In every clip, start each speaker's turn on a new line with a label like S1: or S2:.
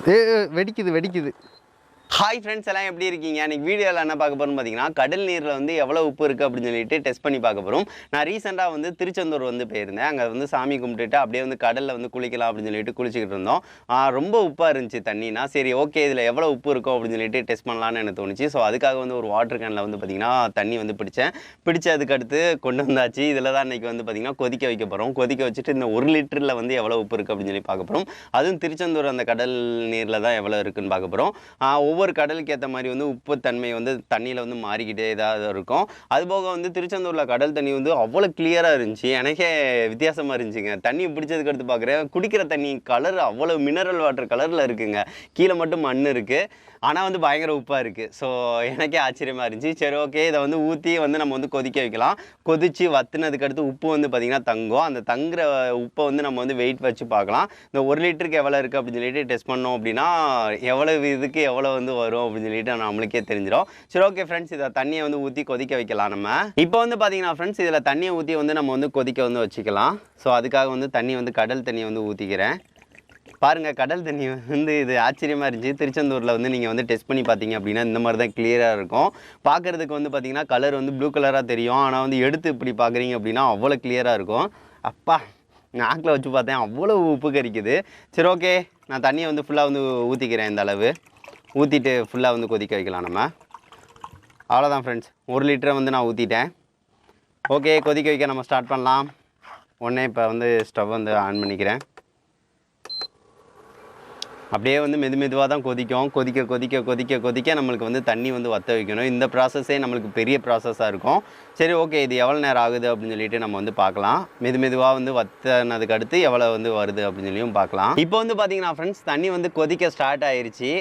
S1: வெடிக்குது. Hi friends, எல்லாம் எப்படி இருக்கீங்க? அன்றைக்கி வீடியோவில் என்ன பார்க்க போகிறோம்னு பார்த்தீங்கன்னா, கடல் நீரில் வந்து எவ்வளோ உப்பு இருக்குது அப்படின்னு சொல்லிட்டு டெஸ்ட் பண்ணி பார்க்க போகிறோம். நான் ரீசெண்டாக வந்து திருச்செந்தூர் வந்து போயிருந்தேன். அங்கே வந்து சாமி கும்பிட்டுட்டு அப்படியே வந்து கடலில் வந்து குளிக்கலாம் அப்படின்னு சொல்லிட்டு குளிச்சுக்கிட்டு இருந்தோம். ரொம்ப உப்பாக இருந்துச்சு தண்ணினா. சரி, ஓகே, இதில் எவ்வளோ உப்பு இருக்கும் அப்படின்னு சொல்லிட்டு டெஸ்ட் பண்ணலான்னு எனக்கு தோணுச்சு. ஸோ அதுக்காக வந்து ஒரு வாட்டர் கேனில் வந்து பார்த்திங்கன்னா தண்ணி வந்து பிடிச்சு அதுக்கடுத்து கொண்டு வந்தாச்சு. இதில் தான் இன்றைக்கி வந்து பார்த்திங்கன்னா கொதிக்க வைக்க போகிறோம். கொதிக்க வச்சுட்டு இந்த 1 லிட்டரில் வந்து எவ்வளோ உப்பு இருக்குது அப்படின்னு சொல்லி பார்க்க போகிறோம். அதுவும் திருச்செந்தூர் அந்த கடல் நீரில் தான் எவ்வளோ இருக்குதுன்னு பார்க்க போகிறோம். ஒவ்வொரு கடலுக்கு ஏற்ற மாதிரி வந்து உப்பு தன்மை வந்து தண்ணியில் வந்து மாறிக்கிட்டே ஏதாவது இருக்கும். அதுபோக வந்து திருச்செந்தூரில் கடல் தண்ணி வந்து அவ்வளோ கிளியராக இருந்துச்சு. எனக்கே வித்தியாசமாக இருந்துச்சுங்க. தண்ணி பிடிச்சதுக்கு அடுத்து பார்க்குறேன், குடிக்கிற தண்ணி கலர் அவ்வளோ மினரல் வாட்டர் கலரில் இருக்குங்க. கீழே மட்டும் மண் இருக்குது, ஆனால் வந்து பயங்கர உப்பாக இருக்குது. ஸோ எனக்கே ஆச்சரியமாக இருந்துச்சு. சரி, ஓகே, இதை வந்து ஊற்றி வந்து நம்ம வந்து கொதிக்க வைக்கலாம். கொதித்து வற்றுனதுக்கு அடுத்து உப்பு வந்து பார்த்திங்கன்னா தங்கும். அந்த தங்குற உப்பை வந்து நம்ம வந்து வெயிட் வச்சு பார்க்கலாம். இந்த 1 லிட்டருக்கு எவ்வளோ இருக்குது அப்படின்னு சொல்லிட்டு டெஸ்ட் பண்ணோம் அப்படின்னா எவ்வளோ இதுக்கு எவ்வளோ வந்து வரும் அப்படின்னு சொல்லிட்டு நம்மளுக்கே தெரிஞ்சிடும். சரி, ஓகே ஃப்ரெண்ட்ஸ், இதை தண்ணியை வந்து ஊற்றி கொதிக்க வைக்கலாம். நம்ம இப்போ வந்து பார்த்தீங்கன்னா ஃப்ரெண்ட்ஸ், இதில் தண்ணியை ஊற்றி வந்து நம்ம வந்து கொதிக்க வந்து வச்சுக்கலாம். ஸோ அதுக்காக வந்து தண்ணி வந்து கடல் தண்ணியை வந்து ஊற்றிக்கிறேன். பாருங்கள், கடல் தண்ணி வந்து இது ஆச்சரியமாக இருந்துச்சு. திருச்செந்தூரில் வந்து நீங்கள் வந்து டெஸ்ட் பண்ணி பார்த்தீங்க அப்படின்னா இந்த மாதிரி தான் கிளியராக இருக்கும். பார்க்குறதுக்கு வந்து பார்த்திங்கன்னா கலர் வந்து ப்ளூ கலராக தெரியும். ஆனால் வந்து எடுத்து இப்படி பார்க்குறீங்க அப்படின்னா அவ்வளோ கிளியராக இருக்கும். அப்பா, நாக்கில் வச்சு பார்த்தேன், அவ்வளோ உப்பு கரிக்குது. சரி, ஓகே, நான் தண்ணியை வந்து ஃபுல்லாக வந்து ஊற்றிக்கிறேன். இந்த அளவு ஊற்றிட்டு ஃபுல்லாக வந்து கொதிக்க வைக்கலாம் நம்ம. அவ்வளோதான் ஃப்ரெண்ட்ஸ், 1 லிட்டரை வந்து நான் ஊற்றிட்டேன். ஓகே, கொதிக்க வைக்க நம்ம ஸ்டார்ட் பண்ணலாம். உடனே இப்போ வந்து ஸ்டவ் வந்து ஆன் பண்ணிக்கிறேன். அப்படியே வந்து மெதுவாக தான் கொதிக்கும். கொதிக்க நம்மளுக்கு வந்து தண்ணி வந்து வற்ற வைக்கணும். இந்த ப்ராசஸே நம்மளுக்கு பெரிய ப்ராசஸாக இருக்கும். சரி, ஓகே, இது எவ்வளோ நேரம் ஆகுது அப்படின்னு சொல்லிட்டு நம்ம வந்து பார்க்கலாம். மெதுவாக வந்து வற்றினதுக்கு அடுத்து எவ்வளோ வந்து வருது அப்படின்னு சொல்லியும் பார்க்கலாம். இப்போ வந்து பார்த்திங்கன்னா ஃப்ரெண்ட்ஸ், தண்ணி வந்து கொதிக்க ஸ்டார்ட் ஆயிடுச்சு.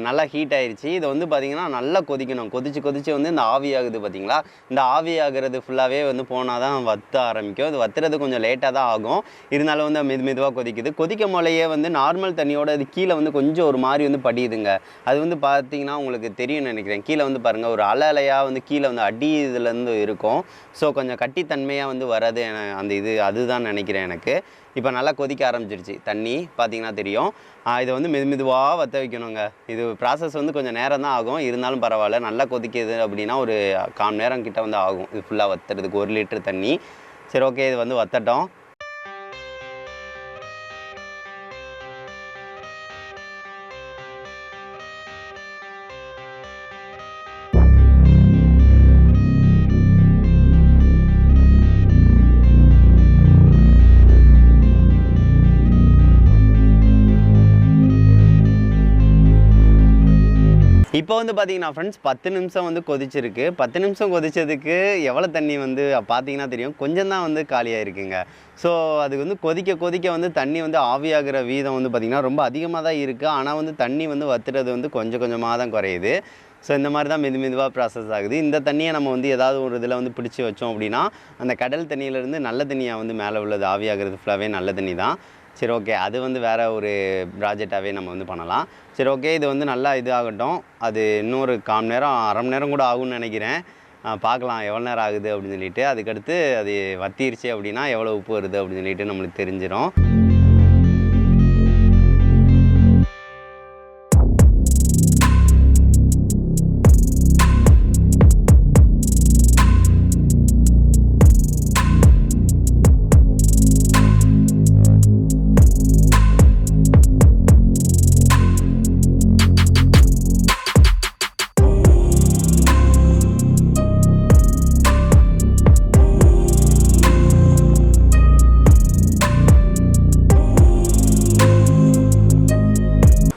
S1: நல்லா ஹீட் ஆயிடுச்சு. இதை வந்து பார்த்திங்கன்னா நல்லா கொதிக்கணும். கொதிச்சு வந்து இந்த ஆவி ஆகுது பார்த்திங்களா? இந்த ஆவி ஆகிறது ஃபுல்லாகவே வந்து போனால் தான் வற்ற ஆரம்பிக்கும். இது வற்றுறது கொஞ்சம் லேட்டாக தான் ஆகும். இருந்தாலும் வந்து மெதுவாக கொதிக்குது. கொதிக்கும் போலயே வந்து நார்மல் தண்ணியோட அது கீழே வந்து கொஞ்சம் ஒரு மாதிரி வந்து படியுதுங்க. அது வந்து பார்த்தீங்கன்னா உங்களுக்கு தெரியும்னு நினைக்கிறேன். கீழே வந்து பாருங்கள், ஒரு அலையாக வந்து கீழே வந்து அடி இதுலேருந்து இருக்கும். ஸோ கொஞ்சம் கட்டித்தன்மையாக வந்து வராது அந்த இது, அதுதான் நினைக்கிறேன் எனக்கு. இப்போ நல்லா கொதிக்க ஆரம்பிச்சிருச்சு தண்ணி, பார்த்தீங்கன்னா தெரியும். இதை வந்து மெதுவாக வற்ற வைக்கணுங்க. இது ப்ராசஸ் வந்து கொஞ்சம் நேரம் தான் ஆகும். இருந்தாலும் பரவாயில்ல. நல்லா கொதிக்குது அப்படின்னா ஒரு 1/4 நேரம் கிட்ட வந்து ஆகும் இது ஃபுல்லாக வற்றுறதுக்கு 1 லிட்டர் தண்ணி. சரி, ஓகே, இது வந்து வற்றட்டும். இப்போ வந்து பார்த்தீங்கன்னா ஃப்ரெண்ட்ஸ், 10 நிமிஷம் வந்து கொதிச்சிருக்கு. 10 நிமிஷம் கொதித்ததுக்கு எவ்வளோ தண்ணி வந்து பார்த்தீங்கன்னா தெரியும், கொஞ்சம் தான் வந்து காலியாக இருக்குங்க. ஸோ அது வந்து கொதிக்க வந்து தண்ணி வந்து ஆவியாகிற வீதம் வந்து பார்த்திங்கன்னா ரொம்ப அதிகமாக தான் இருக்குது. ஆனால் வந்து தண்ணி வந்து வற்றுறது வந்து கொஞ்சமாக தான் குறையுது. ஸோ இந்த மாதிரி தான் மெதுவாக ப்ராசஸ் ஆகுது. இந்த தண்ணியை நம்ம வந்து ஏதாவது ஒரு இதில் வந்து பிடிச்சி வச்சோம் அப்படின்னா அந்த கடல் தண்ணியிலேருந்து நல்ல தண்ணியாக வந்து மேலே உள்ளது ஆவியாகிறது ஃபுல்லாகவே நல்ல தண்ணி தான். சரி, ஓகே, அது வந்து வேறு ஒரு ப்ராஜெக்டாகவே நம்ம வந்து பண்ணலாம். சரி, ஓகே, இது வந்து நல்லா இது ஆகட்டும். அது இன்னொரு 1/4 நேரம் 1/2 மணி நேரம் கூட ஆகும்னு நினைக்கிறேன். பார்க்கலாம் எவ்வளோ நேரம் ஆகுது அப்படின்னு சொல்லிட்டு. அதுக்கடுத்து அது வற்றிருச்சு அப்படின்னா எவ்வளோ உப்பு வருது அப்படின்னு சொல்லிட்டு நம்மளுக்கு தெரிஞ்சிடும்.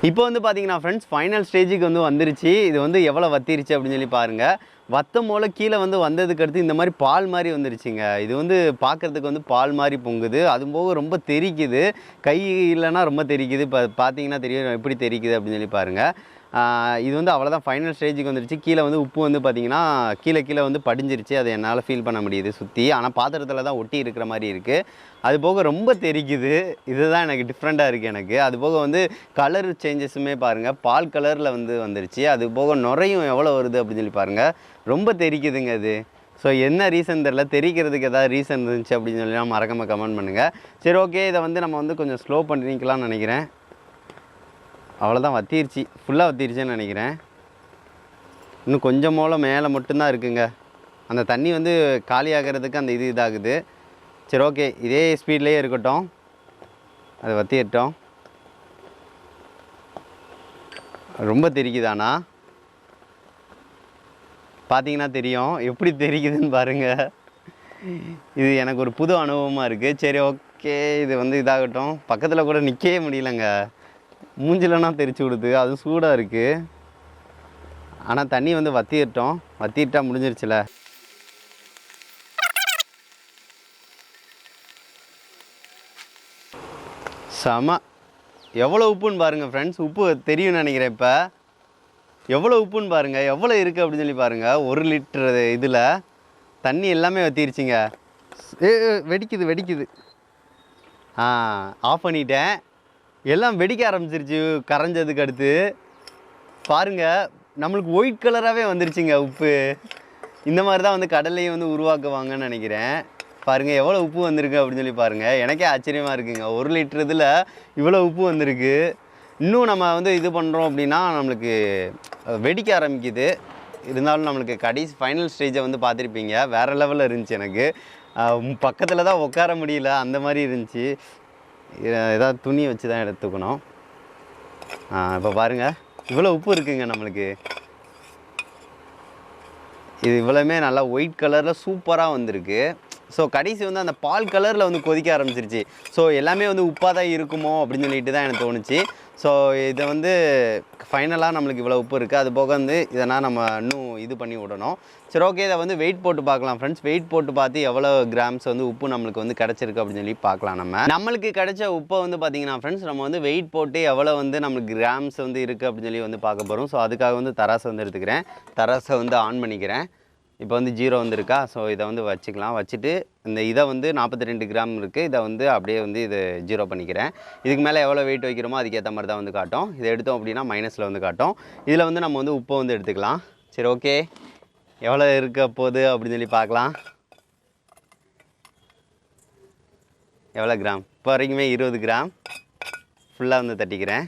S1: இப்போ வந்து பார்த்தீங்கன்னா ஃப்ரெண்ட்ஸ், ஃபைனல் ஸ்டேஜுக்கு வந்து வந்துருச்சு. இது வந்து எவ்வளோ வற்றிருச்சு அப்படின்னு சொல்லி பாருங்கள். வத்தம் போல் கீழே வந்து வந்ததுக்கு அடுத்து இந்த மாதிரி பால் மாதிரி வந்துருச்சுங்க. இது வந்து பார்க்குறதுக்கு வந்து பால் மாதிரி பொங்குது. அதுவும் போக ரொம்ப தெரிக்குது. கை இல்லைன்னா ரொம்ப தெரிக்குது. இப்போ பார்த்தீங்கன்னா தெரியும் எப்படி தெரிக்குது அப்படின்னு சொல்லி பாருங்கள். இது வந்து அவ்வளோதான், ஃபைனல் ஸ்டேஜுக்கு வந்துருச்சு. கீழே வந்து உப்பு வந்து பார்த்திங்கன்னா கீழே வந்து படிஞ்சிருச்சு. அதை என்னால் ஃபீல் பண்ண முடியுது சுற்றி. ஆனால் பாத்திரத்தில் தான் ஒட்டி இருக்கிற மாதிரி இருக்குது. அது போக ரொம்ப தெரிக்குது. இதுதான் எனக்கு டிஃப்ரெண்ட்டாக இருக்குது எனக்கு. அது போக வந்து கலர் சேஞ்சஸுமே பாருங்கள், பால் கலரில் வந்து வந்துருச்சு. அது போக நுரையும் எவ்வளோ வருது அப்படின்னு சொல்லி பாருங்கள். ரொம்ப தெரிக்குதுங்க அது. ஸோ என்ன ரீசன் தெரில, தெரிக்கிறதுக்கு ஏதாவது ரீசன் இருந்துச்சு அப்படின்னு சொல்லி மறக்காமல் கமெண்ட் பண்ணுங்கள். சரி, ஓகே, இதை வந்து நம்ம வந்து கொஞ்சம் ஸ்லோ பண்ணிக்கலாம்னு நினைக்கிறேன். அவ்வளோதான், வத்திருச்சு, ஃபுல்லாக வத்திருச்சுன்னு நினைக்கிறேன். இன்னும் கொஞ்சம் போல் மேலே மட்டும்தான் இருக்குங்க. அந்த தண்ணி வந்து காலியாகிறதுக்கு அந்த இதாகுது. சரி, ஓகே, இதே ஸ்பீட்லேயே இருக்கட்டும், அது வத்திட்டோம். ரொம்ப தெரிக்குதாண்ணா, பார்த்தீங்கன்னா தெரியும், எப்படி தெரிக்குதுன்னு பாருங்கள். இது எனக்கு ஒரு புது அனுபவமாக இருக்குது. சரி, ஓகே, இது வந்து இதாகட்டும். பக்கத்தில் கூட நிற்கவே முடியலங்க, மூஞ்சிலனா தெரிச்சு விடுது, அதுவும் சூடாக இருக்குது. ஆனால் தண்ணி வந்து வத்திட்டா முடிஞ்சிருச்சுல. செம, எவ்வளோ உப்புன்னு பாருங்கள் ஃப்ரெண்ட்ஸ். உப்பு தெரியும்னு நினைக்கிறேன். இப்போ எவ்வளோ உப்புன்னு பாருங்கள், எவ்வளோ இருக்குது அப்படின்னு சொல்லி பாருங்கள். 1 லிட்டரு இதில் தண்ணி எல்லாமே வத்திருச்சுங்க. வெடிக்குது. ஆஃப் பண்ணிட்டேன். எல்லாம் வெடிக்க ஆரம்பிச்சிருச்சு கரைஞ்சதுக்கு அடுத்து. பாருங்கள், நம்மளுக்கு ஒயிட் கலராகவே வந்துருச்சுங்க உப்பு. இந்த மாதிரி தான் வந்து கடல்லையும் வந்து உருவாக்குவாங்கன்னு நினைக்கிறேன். பாருங்கள் எவ்வளோ உப்பு வந்திருக்கு அப்படின்னு சொல்லி பாருங்கள். எனக்கே ஆச்சரியமாக இருக்குங்க, 1 லிட்டர் இதில் இவ்வளோ உப்பு வந்திருக்கு. இன்னும் நம்ம வந்து இது பண்ணுறோம் அப்படின்னா நம்மளுக்கு வெடிக்க ஆரம்பிக்குது. இருந்தாலும் நம்மளுக்கு கடைசி ஃபைனல் ஸ்டேஜை வந்து பார்த்துருப்பீங்க, வேறு லெவலில் இருந்துச்சு. எனக்கு பக்கத்தில் தான் உட்கார முடியல, அந்த மாதிரி இருந்துச்சு. ஏதாவது துணி வச்சு தான் எடுத்துக்கணும். இப்போ பாருங்கள் இவ்வளோ உப்பு இருக்குங்க நம்மளுக்கு. இது இவ்வளோமே நல்லா ஒயிட் கலரில் சூப்பராக வந்திருக்கு. ஸோ கடைசி வந்து அந்த பால் கலரில் வந்து கொதிக்க ஆரம்பிச்சிருச்சு. ஸோ எல்லாமே வந்து உப்பாக தான் இருக்குமோ அப்படின்னு சொல்லிட்டு தான் எனக்கு தோணுச்சு. ஸோ இதை வந்து ஃபைனலாக நம்மளுக்கு இவ்வளோ உப்பு இருக்குது. அது போக வந்து இதனால் நம்ம இன்னும் இது பண்ணி விடணும். சரி, ஓகே, இதை வந்து வெயிட் போட்டு பார்க்கலாம் ஃப்ரெண்ட்ஸ். வெயிட் போட்டு பார்த்து எவ்வளோ கிராம்ஸ் வந்து உப்பு நம்மளுக்கு வந்து கிடச்சிருக்கு அப்படின்னு சொல்லி பார்க்கலாம். நம்மளுக்கு கிடைச்ச உப்பை வந்து பார்த்திங்கன்னா ஃப்ரெண்ட்ஸ், நம்ம வந்து வெயிட் போட்டு எவ்வளோ வந்து நம்மளுக்கு கிராம்ஸ் வந்து இருக்குது அப்படின்னு சொல்லி வந்து பார்க்க போகிறோம். ஸோ அதுக்காக வந்து தராசை வந்து எடுத்துக்கிறேன். தராசை வந்து ஆன் பண்ணிக்கிறேன். இப்போ வந்து 0 வந்துருக்கா. ஸோ இதை வந்து வச்சுக்கலாம். வச்சுட்டு இதை வந்து 42 கிராம் இருக்குது. இதை வந்து அப்படியே வந்து இது 0 பண்ணிக்கிறேன். இதுக்கு மேலே எவ்வளோ வெயிட் வைக்கிறோமோ அதுக்கேற்ற மாதிரி தான் வந்து காட்டும். இதை எடுத்தோம் அப்படின்னா மைனஸில் வந்து காட்டும். இதில் வந்து நம்ம வந்து உப்பை வந்து எடுத்துக்கலாம். சரி, ஓகே, எவ்வளோ இருக்க போகுது அப்படின்னு சொல்லி பார்க்கலாம். எவ்வளோ கிராம்? இப்போ வரைக்குமே 20 கிராம் ஃபுல்லாக வந்து தட்டிக்கிறேன்.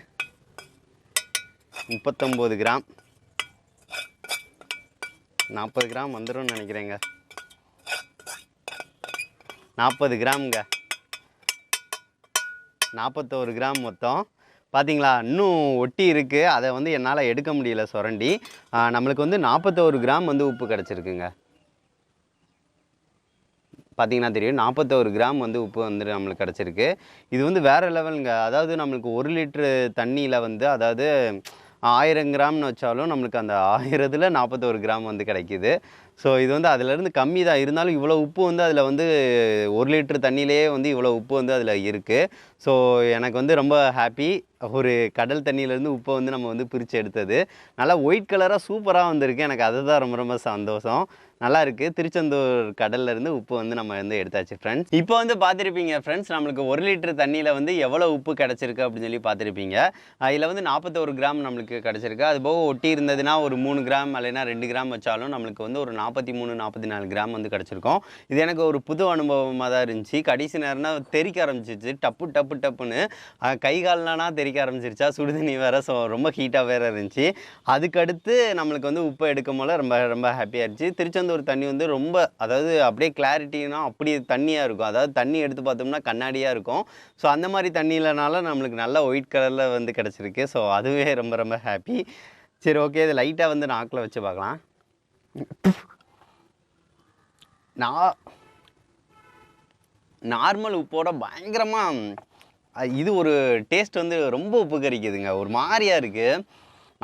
S1: 39 கிராம், 40 கிராம் வந்துடும் நினைக்கிறேங்க. 40 கிராமுங்க, 41 கிராம் மொத்தம். பார்த்தீங்களா, இன்னும் ஒட்டி இருக்குது. அதை வந்து என்னால் எடுக்க முடியல சுரண்டி. நம்மளுக்கு வந்து 41 கிராம் வந்து உப்பு கிடச்சிருக்குங்க. பார்த்தீங்கன்னா தெரியும், 41 கிராம் வந்து உப்பு வந்து நம்மளுக்கு கிடச்சிருக்கு. இது வந்து வேறு லெவலுங்க. அதாவது நம்மளுக்கு 1 லிட்ரு தண்ணியில் வந்து, அதாவது 1000 கிராம்னு வச்சாலும் நம்மளுக்கு அந்த 1000ல் 41 கிராம் வந்து கிடைக்கிது. ஸோ இது வந்து அதிலேருந்து கம்மி தான். இருந்தாலும் இவ்வளோ உப்பு வந்து அதில் வந்து 1 லிட்டர் தண்ணியிலேயே வந்து இவ்வளோ உப்பு வந்து அதில் இருக்குது. ஸோ எனக்கு வந்து ரொம்ப ஹாப்பி. ஒரு கடல் தண்ணியிலேருந்து உப்பை வந்து நம்ம வந்து பிரித்து எடுத்தது. நல்லா ஒயிட் கலராக சூப்பராக வந்திருக்கு. எனக்கு அதுதான் ரொம்ப ரொம்ப சந்தோஷம். நல்லா இருக்குது. திருச்செந்தூர் கடல்லேருந்து உப்பு வந்து நம்ம வந்து எடுத்தாச்சு ஃப்ரெண்ட்ஸ். இப்போ வந்து பார்த்துருப்பீங்க ஃப்ரெண்ட்ஸ், நம்மளுக்கு 1 லிட்டர் தண்ணியில் வந்து எவ்வளோ உப்பு கிடச்சிருக்கு அப்படின்னு சொல்லி பார்த்துருப்பீங்க. இதில் வந்து 41 கிராம் நம்மளுக்கு கிடச்சிருக்கு. அது போக ஒட்டி இருந்ததுன்னா ஒரு 3 கிராம் இல்லைன்னா 2 கிராம் வச்சாலும் நம்மளுக்கு வந்து ஒரு 43 44 கிராம் வந்து கிடச்சிருக்கும். இது எனக்கு ஒரு புது அனுபவமாக தான் இருந்துச்சு. கடைசி நேரம்னா தெறிக்க ஆரம்பிச்சிச்சு, டப்புன்னு கை கால்னா தெறிக்க ஆரம்பிச்சிருச்சா, சுடுதண்ணி வேறு. ஸோ ரொம்ப ஹீட்டாக வேறு இருந்துச்சு. அதுக்கடுத்து நம்மளுக்கு வந்து உப்பை எடுக்கும் போல ரொம்ப ரொம்ப ஹாப்பியாக இருந்துச்சு. திருச்செந்தூர் தண்ணி வந்து ரொம்ப, அதாவது அப்படியே கிளாரிட்டினா அப்படி தண்ணியாக இருக்கும். அதாவது தண்ணி எடுத்து பார்த்தோம்னா கண்ணாடியாக இருக்கும். ஸோ அந்த மாதிரி தண்ணியிலனால நம்மளுக்கு நல்லா ஒயிட் கலரில் வந்து கிடச்சிருக்கு. ஸோ அதுவே ரொம்ப ரொம்ப ஹாப்பி. சரி, ஓகே, இது லைட்டாக வந்து நாக்கில் வச்சு பார்க்கலாம். நார்மல் உப்போட பயங்கரமாக இது ஒரு டேஸ்ட் வந்து ரொம்ப உப்பு கறிக்குதுங்க, ஒரு மாதிரியாக இருக்குது.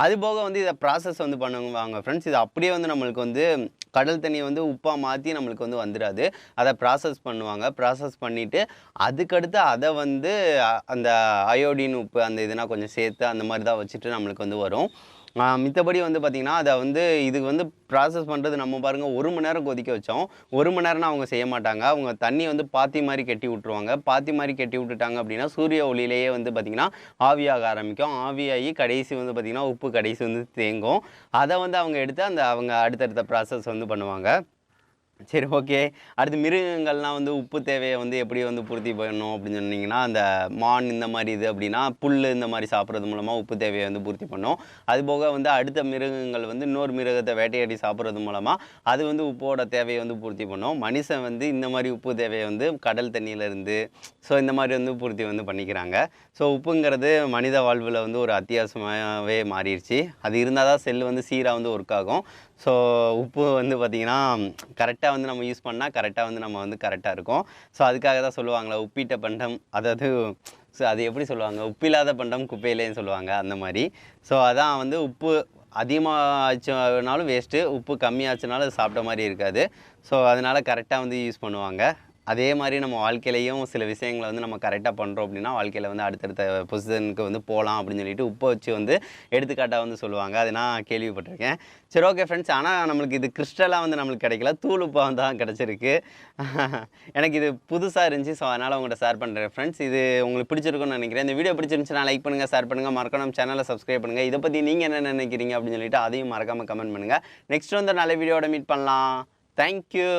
S1: அது போக வந்து இதை ப்ராசஸ் வந்து பண்ணுவாங்க ஃப்ரெண்ட்ஸ். இது அப்படியே வந்து நம்மளுக்கு வந்து கடல் தண்ணியை வந்து உப்பாக மாற்றி நம்மளுக்கு வந்து வந்துடாது. அதை ப்ராசஸ் பண்ணுவாங்க. ப்ராசஸ் பண்ணிவிட்டு அதுக்கடுத்து அதை வந்து அந்த அயோடின் உப்பு அந்த இதுனா கொஞ்சம் சேர்த்து அந்த மாதிரி தான் வச்சுட்டு நம்மளுக்கு வந்து வரும். மித்தபடி வந்து பார்த்திங்கன்னா அதை வந்து இதுக்கு வந்து ப்ராசஸ் பண்ணுறது நம்ம பாருங்கள் 1 மணி நேரம் கொதிக்க வச்சோம். 1 மணி நேரம்னா அவங்க செய்ய மாட்டாங்க. அவங்க தண்ணி வந்து பாத்தி மாதிரி கட்டி விட்ருவாங்க. பாத்தி மாதிரி கட்டி விட்டுட்டாங்க அப்படின்னா சூரிய ஒளியிலேயே வந்து பார்த்திங்கன்னா ஆவியாக ஆரம்பிக்கும். ஆவியாகி கடைசி வந்து பார்த்திங்கன்னா உப்பு கடைசி வந்து தேங்கும். அதை வந்து அவங்க எடுத்து அவங்க அடுத்தடுத்த ப்ராசஸ் வந்து பண்ணுவாங்க. சரி, ஓகே. அடுத்து மிருகங்கள்லாம் வந்து உப்பு தேவையை வந்து எப்படி வந்து பூர்த்தி பண்ணணும் அப்படின்னு சொன்னீங்கன்னா, அந்த மான் இந்த மாரி இது அப்படின்னா, புல்லு இந்த மாரி சாப்பிட்றது மூலமா உப்பு தேவையை வந்து பூர்த்தி பண்ணும். அதுபோக வந்து அடுத்த மிருகங்கள் வந்து இன்னொரு மிருகத்த வேட்டையாடி சாப்பிட்றது மூலமா, அது வந்து உப்போட தேவையை வந்து பூர்த்தி பண்ணும். மனிஷன் வந்து இந்த மாரி உப்பு தேவையை வந்து கடல் தண்ணீலருந்து ஸோ இந்த மாரி வந்து பூர்த்தி வந்து பண்ணிக்கிறாங்க. ஸோ உப்புங்கிறது மனித வாழ்வில வந்து ஒரு அத்தியாவசியமாவே மாறிருச்சு. அது இருந்தா தான் செல் வந்து சீரா வந்து ஒர்க் ஆகும். ஸோ உப்பு வந்து பார்த்திங்கன்னா, கரெக்ட்டா வந்து நம்ம யூஸ் பண்ணா, கரெக்ட்டா வந்து நம்ம வந்து கரெக்ட்டா இருக்கும். ஸோ அதுக்காக தான் சொல்லுவாங்கள்ல, உப்பிட்ட பண்டம் அதாவது ஸோ அது எப்படி சொல்லுவாங்க? உப்பில்லாத பண்டம் குப்பையிலேன்னு சொல்லுவாங்க, அந்த மாரி. ஸோ அதான் வந்து உப்பு அதிகமாச்சுனாலும் வேஸ்ட்டு, உப்பு கம்மியாச்சுனாலும் அது சாப்பிட்ட மாரி இருக்காது. ஸோ அதனால கரெக்ட்டா வந்து யூஸ் பண்ணுவாங்க. அதே மாரி நம்ம வாழ்க்கையிலயும் சில விஷயங்கள வந்து நம்ம கரெக்ட்டா பண்றோம் அப்படின்னா, வாழ்க்கையில வந்து அடுத்தடுத்த பொசிஷனுக்கு வந்து போலாம் அப்படின்னு சொல்லிட்டு உப்ப வச்சு வந்து எடுத்துக்காட்டா வந்து சொல்லுவாங்க. அது நான் கேள்விப்பட்டிருக்கேன். சரி, ஓகே ஃப்ரெண்ட்ஸ். ஆனா நம்மளுக்கு இது கிறிஸ்டலா வந்து நம்மளுக்கு கிடைக்கல. தூள் உப்பா தான் கிடைச்சிருக்கு. எனக்கு இது புதுசா இருந்துச்சு. ஸோ அதனால உங்கள்ட்ட ஷேர் பண்றேன் ஃப்ரெண்ட்ஸ். இது உங்களுக்கு பிடிச்சிருக்கும்னு நினைக்கிறேன். இந்த வீடியோ பிடிச்சிருந்துச்சுன்னா லைக் பண்ணுங்க, ஷேர் பண்ணுங்க, மறக்காம நம்ம சேனலை சப்ஸ்கிரைப் பண்ணுங்க. இத பத்தி நீங்க என்ன நினைக்கிறீங்க அப்படின்னு சொல்லிட்டு அதையும் மறக்காம கமெண்ட் பண்ணுங்க. நெக்ஸ்ட் வந்து நல்ல வீடியோவோட மீட் பண்ணலாம். Thank you.